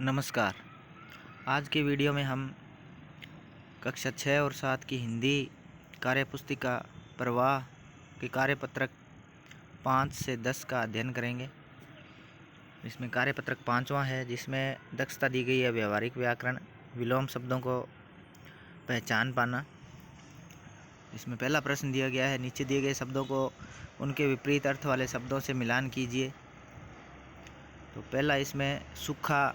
नमस्कार। आज के वीडियो में हम कक्षा 6 और 7 की हिंदी कार्यपुस्तिका प्रवाह के कार्यपत्रक 5 से 10 का अध्ययन करेंगे। इसमें कार्यपत्रक 5वां है, जिसमें दक्षता दी गई है व्यवहारिक व्याकरण, विलोम शब्दों को पहचान पाना। इसमें पहला प्रश्न दिया गया है, नीचे दिए गए शब्दों को उनके विपरीत अर्थ वाले शब्दों से मिलान कीजिए। तो पहला इसमें सूखा,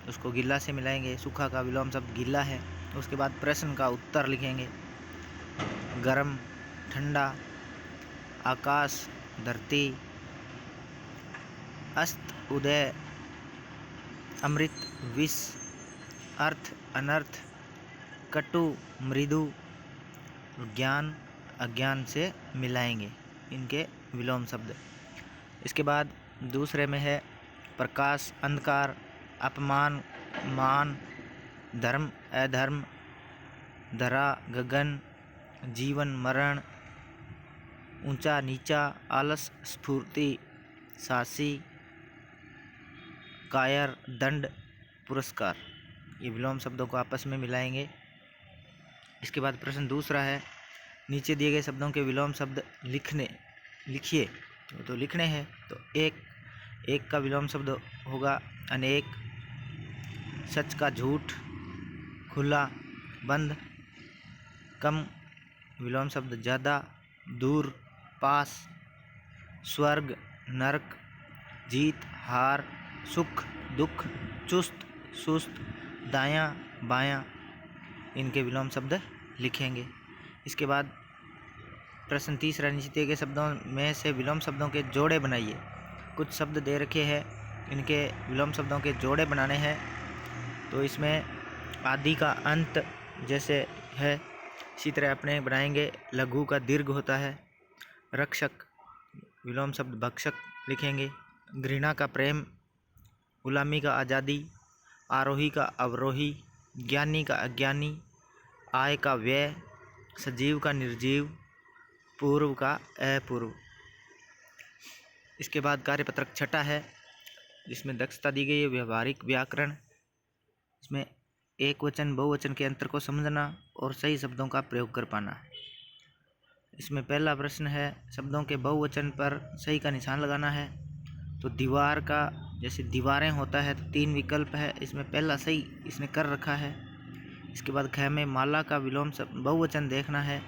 उसको गीला से मिलाएंगे। सूखा का विलोम शब्द गीला है। उसके बाद प्रश्न का उत्तर लिखेंगे। गर्म, ठंडा, आकाश, धरती, अस्त, उदय, अमृत, विष, अर्थ, अनर्थ, कटु, मृदु, ज्ञान, अज्ञान से मिलाएंगे इनके विलोम शब्द। इसके बाद दूसरे में है प्रकाश, अंधकार, अपमान, मान, धर्म, अधर्म, धरा, गगन, जीवन, मरण, ऊंचा, नीचा, आलस, स्फूर्ति, सासी, कायर, दंड, पुरस्कार। ये विलोम शब्दों को आपस में मिलाएंगे। इसके बाद प्रश्न दूसरा है, नीचे दिए गए शब्दों के विलोम शब्द लिखिए। तो लिखने हैं। तो एक का विलोम शब्द होगा अनेक, सच का झूठ, खुला, बंद, कम, विलोम शब्द ज़्यादा, दूर, पास, स्वर्ग, नरक, जीत, हार, सुख, दुख, चुस्त, सुस्त, दायां, बायां, इनके विलोम शब्द लिखेंगे। इसके बाद प्रश्न तीसरा, नीचे दिए गए शब्दों में से विलोम शब्दों के जोड़े बनाइए। कुछ शब्द दे रखे हैं, इनके विलोम शब्दों के जोड़े बनाने हैं। तो इसमें आदि का अंत जैसे है, इसी तरह अपने बनाएंगे। लघु का दीर्घ होता है। रक्षक, विलोम शब्द भक्षक लिखेंगे। घृणा का प्रेम, गुलामी का आज़ादी, आरोही का अवरोही, ज्ञानी का अज्ञानी, आय का व्यय, सजीव का निर्जीव, पूर्व का अपूर्व। इसके बाद कार्यपत्रक 6 है, जिसमें दक्षता दी गई है व्यवहारिक व्याकरण। इसमें एक वचन बहुवचन के अंतर को समझना और सही शब्दों का प्रयोग कर पाना। इसमें पहला प्रश्न है, शब्दों के बहुवचन पर सही का निशान लगाना है। तो दीवार का, जैसे दीवारें होता है, तो 3 विकल्प है, इसमें पहला सही इसने कर रखा है। इसके बाद ख में माला का विलोम बहुवचन देखना है।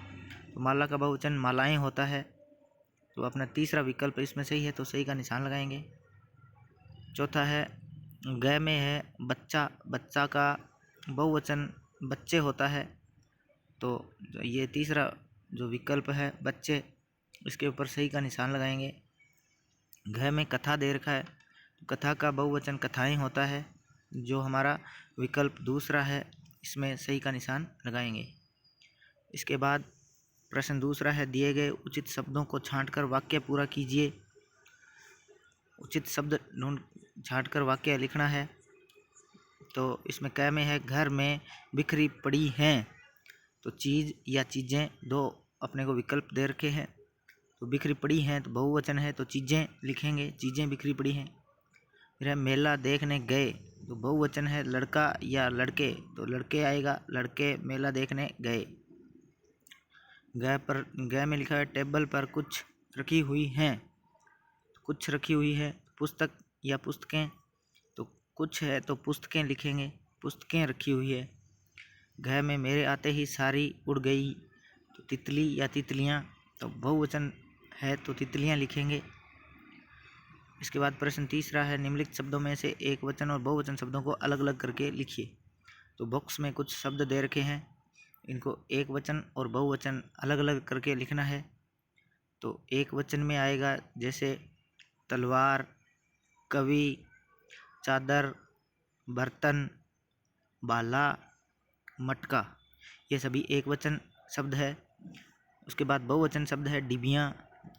तो माला का बहुवचन मालाएं होता है, तो अपना तीसरा विकल्प इसमें सही है, तो सही का निशान लगाएंगे। चौथा है, ग में है बच्चा, बच्चा का बहुवचन बच्चे होता है, तो ये तीसरा जो विकल्प है बच्चे, इसके ऊपर सही का निशान लगाएंगे। घ में कथा दे रखा है, तो कथा का बहुवचन कथाएं होता है, जो हमारा विकल्प दूसरा है, इसमें सही का निशान लगाएंगे। इसके बाद प्रश्न दूसरा है, दिए गए उचित शब्दों को छांटकर वाक्य पूरा कीजिए। उचित शब्द छांटकर वाक्य लिखना है। तो इसमें क में है घर में बिखरी पड़ी हैं, तो चीज़ या चीज़ें, दो अपने को विकल्प दे रखे हैं। तो बिखरी पड़ी हैं तो बहुवचन है, तो चीज़ें लिखेंगे, चीज़ें बिखरी पड़ी हैं। फिर है मेला देखने गए, तो बहुवचन है लड़का या लड़के, तो लड़के आएगा, लड़के मेला देखने गए। ग में लिखा है टेबल पर कुछ रखी हुई हैं, तो कुछ रखी हुई है, पुस्तक या पुस्तकें, तो कुछ है तो पुस्तकें लिखेंगे, पुस्तकें रखी हुई है। घ में मेरे आते ही सारी उड़ गई, तो तितली या तितलियां, तो बहुवचन है तो तितलियां लिखेंगे। इसके बाद प्रश्न तीसरा है, निम्नलिखित शब्दों में से एक वचन और बहुवचन शब्दों को अलग अलग करके लिखिए। तो बॉक्स में कुछ शब्द दे रखे हैं, इनको एक वचन और बहुवचन अलग अलग करके लिखना है। तो एक वचन में आएगा जैसे तलवार, कवि, चादर, बर्तन, भाला, मटका, ये सभी एक वचन शब्द है। उसके बाद बहुवचन शब्द है डिबियाँ,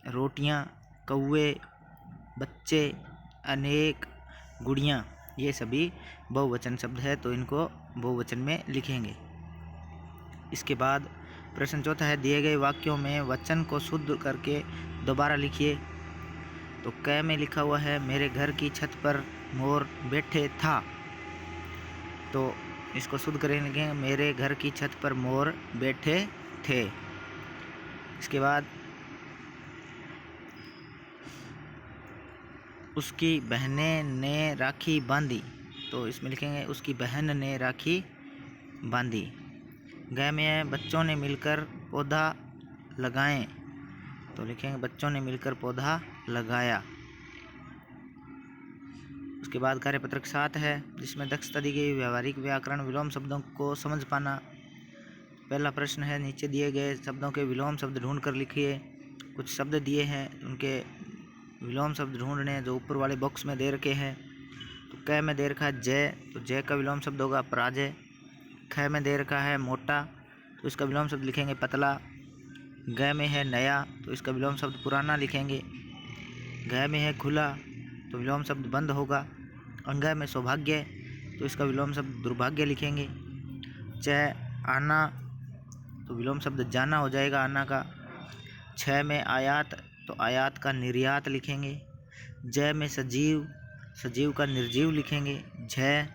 रोटियाँ, कौवे, बच्चे, अनेक, गुड़ियाँ, ये सभी बहुवचन शब्द है, तो इनको बहुवचन में लिखेंगे। इसके बाद प्रश्न चौथा है, दिए गए वाक्यों में वचन को शुद्ध करके दोबारा लिखिए। तो क में लिखा हुआ है मेरे घर की छत पर मोर बैठे था। तो इसको शुद्ध करेंगे, लिखेंगे मेरे घर की छत पर मोर बैठे थे। इसके बाद उसकी बहनें ने राखी बांधी, तो इसमें लिखेंगे उसकी बहन ने राखी बांधी। ग में है बच्चों ने मिलकर पौधा लगाएं, तो लिखेंगे बच्चों ने मिलकर पौधा लगाया। उसके बाद कार्यपत्रक 7 है, जिसमें दक्षता दी गई व्यावहारिक व्याकरण विलोम शब्दों को समझ पाना। पहला प्रश्न है, नीचे दिए गए शब्दों के विलोम शब्द ढूंढ कर लिखिए। कुछ शब्द दिए हैं, उनके विलोम शब्द ढूंढने, जो ऊपर वाले बॉक्स में दे रखे हैं। तो क में दे रखा है जय, तो जय का विलोम शब्द होगा पराजय। ख में दे रखा है मोटा, तो इसका विलोम शब्द लिखेंगे पतला। ग में है नया, तो इसका विलोम शब्द पुराना लिखेंगे। घ में है खुला, तो विलोम शब्द बंद होगा। अंग में सौभाग्य, तो इसका विलोम शब्द दुर्भाग्य लिखेंगे। च आना, तो विलोम शब्द जाना हो जाएगा आना का। छ में आयात, तो आयात का निर्यात लिखेंगे। ज में सजीव, सजीव का निर्जीव लिखेंगे। झ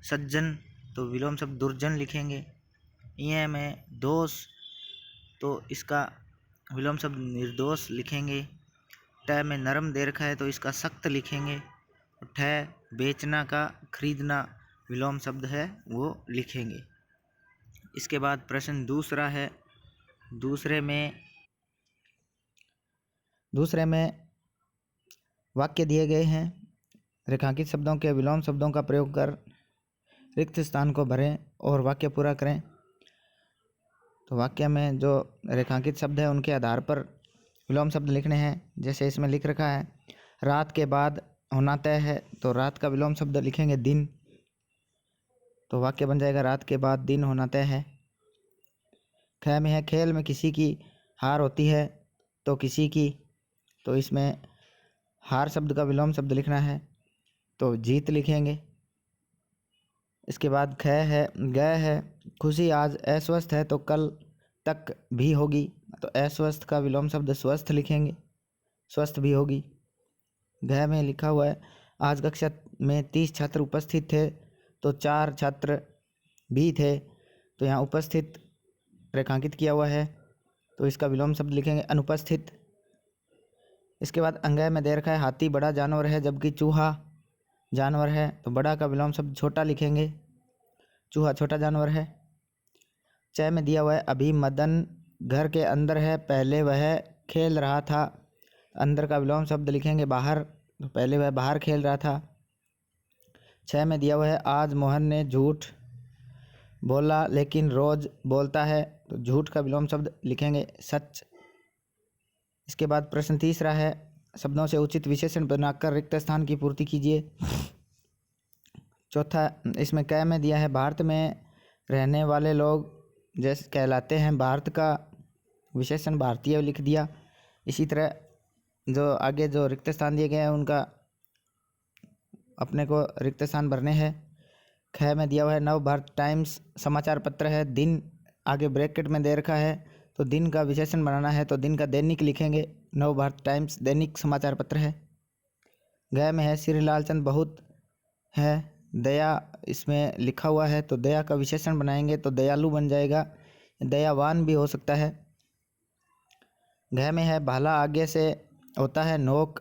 सज्जन, तो विलोम शब्द दुर्जन लिखेंगे। य में दोष, तो इसका विलोम शब्द निर्दोष लिखेंगे। ट में नरम दे रखा है, तो इसका सख्त लिखेंगे। ठ बेचना का खरीदना विलोम शब्द है वो लिखेंगे। इसके बाद प्रश्न दूसरा है, दूसरे में वाक्य दिए गए हैं। रेखांकित शब्दों के विलोम शब्दों का प्रयोग कर रिक्त स्थान को भरें और वाक्य पूरा करें। तो वाक्य में जो रेखांकित शब्द है उनके आधार पर विलोम शब्द लिखने हैं। जैसे इसमें लिख रखा है रात के बाद होना तय है, तो रात का विलोम शब्द लिखेंगे दिन, तो वाक्य बन जाएगा रात के बाद दिन होना तय है। ख में है खेल में किसी की हार होती है, तो किसी की, तो इसमें हार शब्द का विलोम शब्द लिखना है, तो जीत लिखेंगे। इसके बाद ख है ग है खुशी आज अस्वस्थ है, तो कल तक भी होगी, तो अस्वस्थ का विलोम शब्द स्वस्थ लिखेंगे, स्वस्थ भी होगी। घ में लिखा हुआ है आज कक्षा में 30 छात्र उपस्थित थे, तो 4 छात्र भी थे, तो यहाँ उपस्थित रेखांकित किया हुआ है, तो इसका विलोम शब्द लिखेंगे अनुपस्थित। इसके बाद अंग में दे रखा है हाथी बड़ा जानवर है जबकि चूहा जानवर है, तो बड़ा का विलोम शब्द छोटा लिखेंगे, चूहा छोटा जानवर है। च में दिया हुआ है अभी मदन घर के अंदर है, पहले वह खेल रहा था, अंदर का विलोम शब्द लिखेंगे बाहर, तो पहले वह बाहर खेल रहा था। छ में दिया हुआ है आज मोहन ने झूठ बोला लेकिन रोज बोलता है, तो झूठ का विलोम शब्द लिखेंगे सच। इसके बाद प्रश्न तीसरा है शब्दों से उचित विशेषण बनाकर रिक्त स्थान की पूर्ति कीजिए। चौथा इसमें क में दिया है भारत में रहने वाले लोग जैसे कहलाते हैं, भारत का विशेषण भारतीय लिख दिया। इसी तरह जो आगे जो रिक्त स्थान दिए गए हैं उनका अपने को रिक्त स्थान भरने हैं। ख में दिया हुआ है नव भारत टाइम्स समाचार पत्र है, दिन आगे ब्रैकेट में दे रखा है, तो दिन का विशेषण बनाना है, तो दिन का दैनिक लिखेंगे, नव भारत टाइम्स दैनिक समाचार पत्र है। ग में है श्री लालचंद बहुत है, दया इसमें लिखा हुआ है, तो दया का विशेषण बनाएंगे, तो दयालु बन जाएगा, दयावान भी हो सकता है। घ में है भाला आगे से होता है नोक,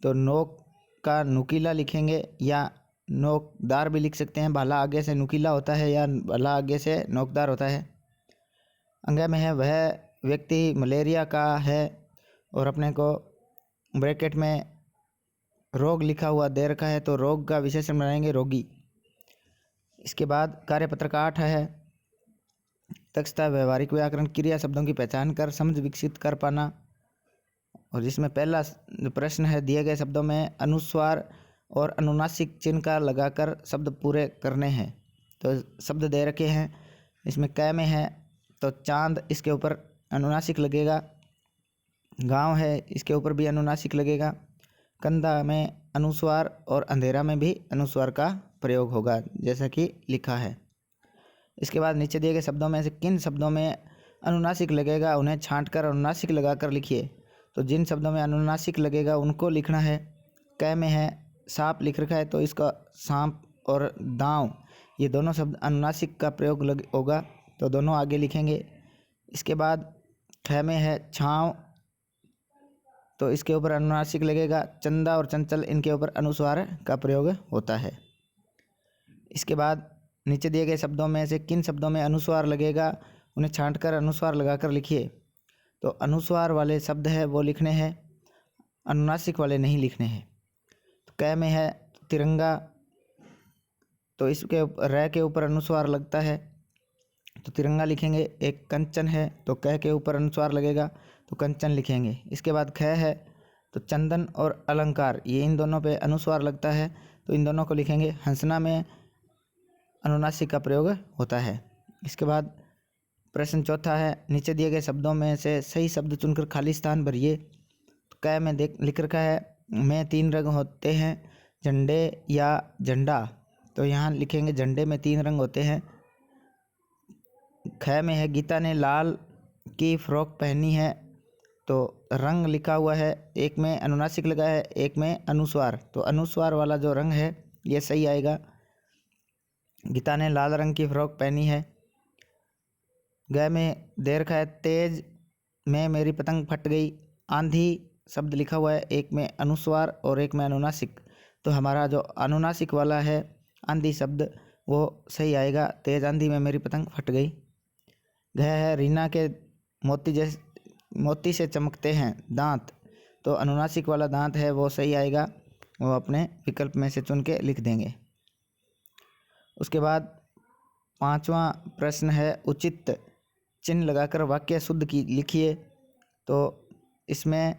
तो नोक का नुकीला लिखेंगे या नोकदार भी लिख सकते हैं। भाला आगे से नुकीला होता है या भाला आगे से नोकदार होता है। अंग में है वह व्यक्ति मलेरिया का है, और अपने को ब्रैकेट में रोग लिखा हुआ दे रखा है, तो रोग का विशेषण बनाएंगे रोगी। इसके बाद कार्यपत्रक 8 है दक्षता व्यवहारिक व्याकरण क्रिया शब्दों की पहचान कर समझ विकसित कर पाना। और जिसमें पहला प्रश्न है दिए गए शब्दों में अनुस्वार और अनुनासिक चिन्ह का लगाकर शब्द पूरे करने हैं। तो शब्द दे रखे हैं, इसमें क में है तो चांद, इसके ऊपर अनुनासिक लगेगा। गांव है, इसके ऊपर भी अनुनासिक लगेगा। कंधा में अनुस्वार और अंधेरा में भी अनुस्वार का प्रयोग होगा जैसा कि लिखा है। इसके बाद नीचे दिए गए शब्दों में से किन शब्दों में अनुनासिक लगेगा उन्हें छांटकर अनुनासिक लगाकर लिखिए। तो जिन शब्दों में अनुनासिक लगेगा उनको लिखना है। क में है सांप लिख रखा है तो इसका सांप और दांव ये दोनों शब्द अनुनासिक का प्रयोग होगा, तो दोनों आगे लिखेंगे। इसके बाद ख में है छाँव, तो इसके ऊपर अनुनासिक लगेगा। चंदा और चंचल इनके ऊपर अनुस्वार का प्रयोग होता है। इसके बाद नीचे दिए गए शब्दों में से किन शब्दों में अनुस्वार लगेगा उन्हें छांटकर अनुस्वार लगाकर लिखिए। तो अनुस्वार वाले शब्द है वो लिखने हैं, अनुनासिक वाले नहीं लिखने हैं। तो क में है तिरंगा, तो इसके र के ऊपर अनुस्वार लगता है तो तिरंगा लिखेंगे। एक कंचन है तो क के ऊपर अनुस्वार लगेगा तो कंचन लिखेंगे। इसके बाद ख है तो चंदन और अलंकार ये इन दोनों पे अनुस्वार लगता है तो इन दोनों को लिखेंगे। हंसना में अनुनासिक का प्रयोग होता है। इसके बाद प्रश्न चौथा है, नीचे दिए गए शब्दों में से सही शब्द चुनकर खाली स्थान भरिए। तो क में लिख रखा है में 3 रंग होते हैं, झंडे या झंडा, तो यहाँ लिखेंगे झंडे में 3 रंग होते हैं। ख में है गीता ने लाल की फ्रॉक पहनी है, तो रंग लिखा हुआ है, एक में अनुनासिक लगा है एक में अनुस्वार, तो अनुस्वार वाला जो रंग है ये सही आएगा। गीता ने लाल रंग की फ्रॉक पहनी है। ग में दे रखा है तेज में मेरी पतंग फट गई। आंधी शब्द लिखा हुआ है, एक में अनुस्वार और एक में अनुनासिक, तो हमारा जो अनुनासिक वाला है आंधी शब्द वो सही आएगा। तेज आंधी में मेरी पतंग फट गई। घ है रीना के मोती से चमकते हैं दांत, तो अनुनासिक वाला दांत है वो सही आएगा, वो अपने विकल्प में से चुन के लिख देंगे। उसके बाद 5वां प्रश्न है उचित चिन्ह लगाकर वाक्य शुद्ध की लिखिए। तो इसमें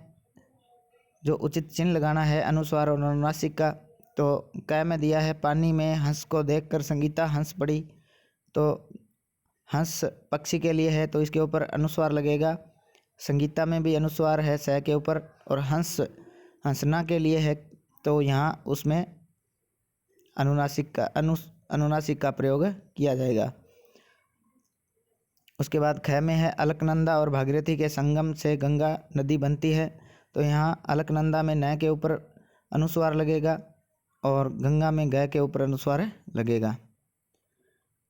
जो उचित चिन्ह लगाना है अनुस्वार और अनुनासिक का, तो क में दिया है पानी में हंस को देखकर संगीता हंस पड़ी, तो हंस पक्षी के लिए है तो इसके ऊपर अनुस्वार लगेगा। संगीता में भी अनुस्वार है स के ऊपर, और हंस हंसना के लिए है तो यहाँ उसमें अनुनासिक का प्रयोग किया जाएगा। उसके बाद ख में है अलकनंदा और भागीरथी के संगम से गंगा नदी बनती है, तो यहाँ अलकनंदा में न के ऊपर अनुस्वार लगेगा और गंगा में ग के ऊपर अनुस्वार लगेगा।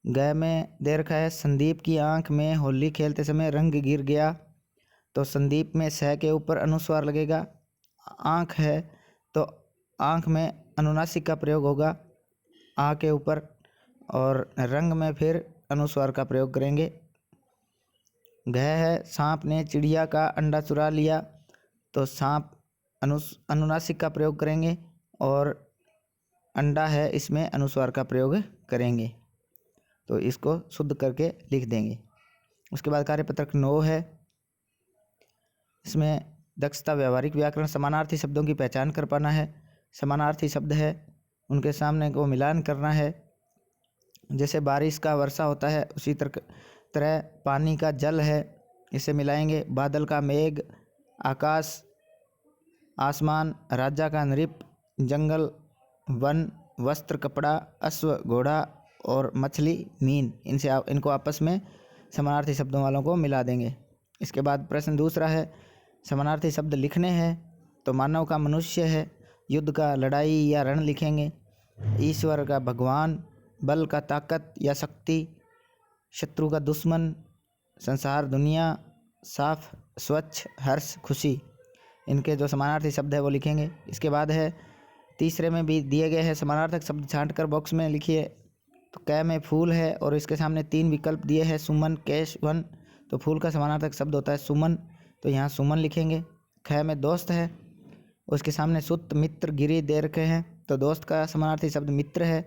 ग में दे रखा है संदीप की आंख में होली खेलते समय रंग गिर गया, तो संदीप में स के ऊपर अनुस्वार लगेगा। आंख है तो आंख में अनुनासिक का प्रयोग होगा आ के ऊपर, और रंग में फिर अनुस्वार का प्रयोग करेंगे। घ है सांप ने चिड़िया का अंडा चुरा लिया, तो सांप अनुनासिक का प्रयोग करेंगे और अंडा है इसमें अनुस्वार का प्रयोग करेंगे, तो इसको शुद्ध करके लिख देंगे। उसके बाद कार्यपत्रक 9 है, इसमें दक्षता व्यवहारिक व्याकरण समानार्थी शब्दों की पहचान कर पाना है। समानार्थी शब्द है उनके सामने को मिलान करना है। जैसे बारिश का वर्षा होता है उसी तरह पानी का जल है, इसे मिलाएंगे। बादल का मेघ, आकाश आसमान, राजा का नृप, जंगल वन, वस्त्र कपड़ा, अश्व घोड़ा और मछली मीन, इनको आपस में समानार्थी शब्दों वालों को मिला देंगे। इसके बाद प्रश्न दूसरा है, समानार्थी शब्द लिखने हैं, तो मानव का मनुष्य है, युद्ध का लड़ाई या रण लिखेंगे। ईश्वर का भगवान, बल का ताकत या शक्ति, शत्रु का दुश्मन, संसार दुनिया, साफ स्वच्छ, हर्ष खुशी, इनके जो समानार्थी शब्द है वो लिखेंगे। इसके बाद है तीसरे में भी दिए गए हैं समानार्थक शब्द छांटकर बॉक्स में लिखिए। तो क में फूल है और इसके सामने 3 विकल्प दिए हैं, सुमन, केश, वन, तो फूल का समानार्थक शब्द होता है सुमन, तो यहाँ सुमन लिखेंगे। ख में दोस्त है, उसके सामने सुत, मित्र, गिरी दे रखे हैं, तो दोस्त का समानार्थी शब्द मित्र है,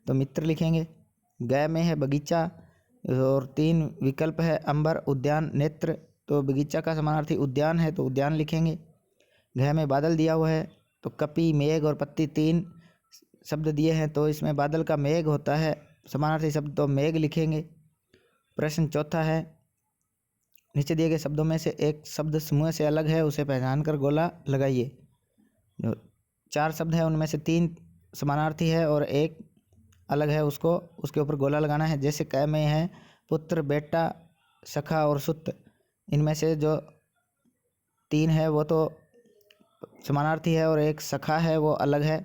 तो मित्र लिखेंगे। ग में है बगीचा और 3 विकल्प है, अंबर, उद्यान, नेत्र, तो बगीचा का समानार्थी उद्यान है तो उद्यान लिखेंगे। घ में बादल दिया हुआ है, तो कपी, मेघ और पत्ती 3 शब्द दिए हैं, तो इसमें बादल का मेघ होता है, समानार्थी शब्द तो मेघ लिखेंगे। प्रश्न चौथा है, नीचे दिए गए शब्दों में से एक शब्द समूह से अलग है, उसे पहचान कर गोला लगाइए। जो 4 शब्द है उनमें से 3 समानार्थी है और एक अलग है, उसके ऊपर गोला लगाना है। जैसे क में है पुत्र, बेटा, सखा और सुत, इनमें से जो 3 है वो तो समानार्थी है और एक सखा है वो अलग है।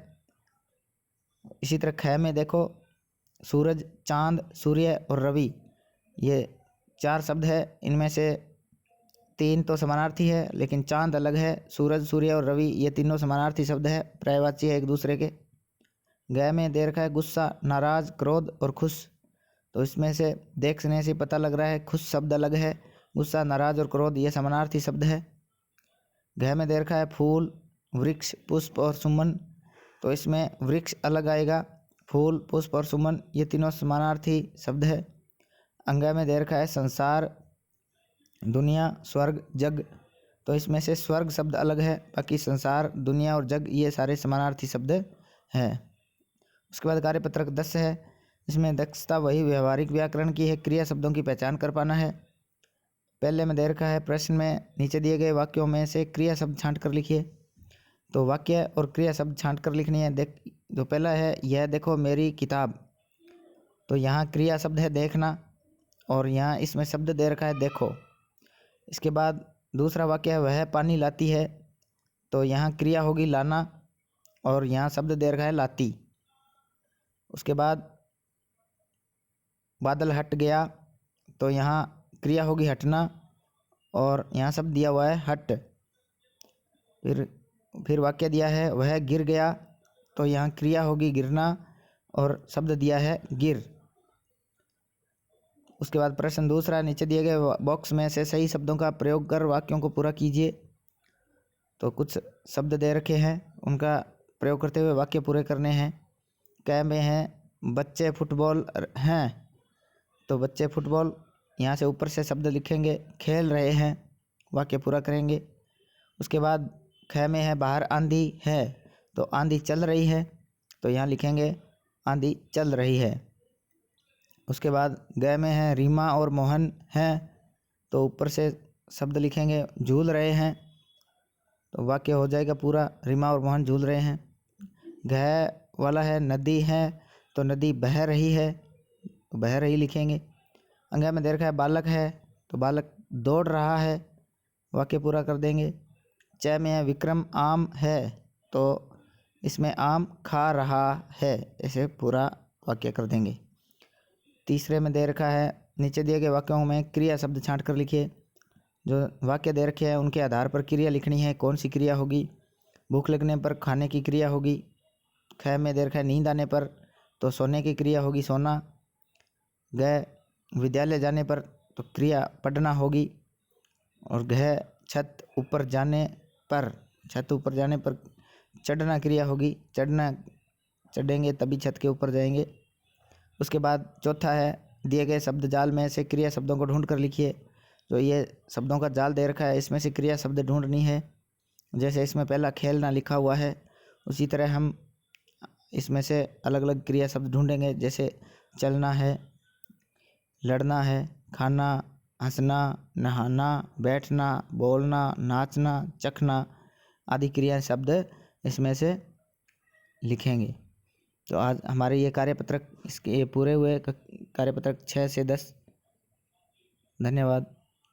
इसी तरह ख में देखो सूरज, चांद, सूर्य और रवि, ये 4 शब्द है। इनमें से 3 तो समानार्थी है, लेकिन चांद अलग है। सूरज, सूर्य और रवि ये तीनों समानार्थी शब्द है, पर्यायवाची है एक दूसरे के। ग में दे रखा है गुस्सा, नाराज, क्रोध और खुश। तो इसमें से देखने से पता लग रहा है खुश शब्द अलग है, गुस्सा, नाराज और क्रोध ये समानार्थी शब्द है। घ में दे रखा है फूल, वृक्ष, पुष्प और सुमन। तो इसमें वृक्ष अलग आएगा, फूल, पुष्प और सुमन ये तीनों समानार्थी शब्द है। अंग में दे रखा है संसार, दुनिया, स्वर्ग, जग। तो इसमें से स्वर्ग शब्द अलग है, बाकी संसार, दुनिया और जग ये सारे समानार्थी शब्द हैं। उसके बाद कार्यपत्रक 10 है। इसमें दक्षता वही व्यवहारिक व्याकरण की है, क्रिया शब्दों की पहचान कर पाना है। पहले में दे रखा है प्रश्न में नीचे दिए गए वाक्यों में से क्रिया शब्द छांट कर लिखिए। तो वाक्य और क्रिया शब्द छांट कर लिखनी है। जो पहला है यह देखो मेरी किताब, तो यहाँ क्रिया शब्द है देखना, और यहाँ इसमें शब्द दे रखा है देखो। इसके बाद दूसरा वाक्य है वह पानी लाती है, तो यहाँ क्रिया होगी लाना, और यहाँ शब्द दे रखा है लाती। उसके बाद बादल हट गया, तो यहाँ क्रिया होगी हटना, और यहाँ शब्द दिया हुआ है हट। फिर वाक्य दिया है वह गिर गया, तो यहाँ क्रिया होगी गिरना, और शब्द दिया है गिर। उसके बाद प्रश्न दूसरा, नीचे दिए गए बॉक्स में से सही शब्दों का प्रयोग कर वाक्यों को पूरा कीजिए। तो कुछ शब्द दे रखे हैं, उनका प्रयोग करते हुए वाक्य पूरे करने हैं। क में हैं बच्चे फुटबॉल हैं, तो बच्चे फुटबॉल, यहाँ से ऊपर से शब्द लिखेंगे, खेल रहे हैं, वाक्य पूरा करेंगे। उसके बाद ख में है बाहर आंधी है, तो आंधी चल रही है, तो यहाँ लिखेंगे आंधी चल रही है। उसके बाद ग में है रीमा और मोहन हैं, तो ऊपर से शब्द लिखेंगे झूल रहे हैं, तो वाक्य हो जाएगा पूरा, रीमा और मोहन झूल रहे हैं। घ वाला है नदी है, तो नदी बह रही है, तो बह रही लिखेंगे। अंग में दे रखा है बालक है, तो बालक दौड़ रहा है, वाक्य पूरा कर देंगे। च में है विक्रम आम है, तो इसमें आम खा रहा है, ऐसे पूरा वाक्य कर देंगे। तीसरे में दे रखा है नीचे दिए गए वाक्यों में क्रिया शब्द छांट कर लिखिए। जो वाक्य दे रखे हैं उनके आधार पर क्रिया लिखनी है, कौन सी क्रिया होगी। भूख लगने पर खाने की क्रिया होगी। ख में दे रखा है नींद आने पर, तो सोने की क्रिया होगी सोना। ग विद्यालय जाने पर, तो क्रिया पढ़ना होगी। और घ छत ऊपर जाने पर, छत ऊपर जाने पर चढ़ना क्रिया होगी, चढ़ना, चढ़ेंगे तभी छत के ऊपर जाएंगे। उसके बाद चौथा है दिए गए शब्द जाल में से क्रिया शब्दों को ढूंढ कर लिखिए। तो ये शब्दों का जाल दे रखा है, इसमें से क्रिया शब्द ढूंढनी है। जैसे इसमें पहला खेलना लिखा हुआ है, उसी तरह हम इसमें से अलग अलग क्रिया शब्द ढूंढेंगे। जैसे चलना है, लड़ना है, खाना, हंसना, नहाना, बैठना, बोलना, नाचना, चखना आदि क्रिया शब्द इसमें से लिखेंगे। तो आज हमारे ये कार्यपत्रक, इसके पूरे हुए कार्यपत्रक 6 से 10। धन्यवाद।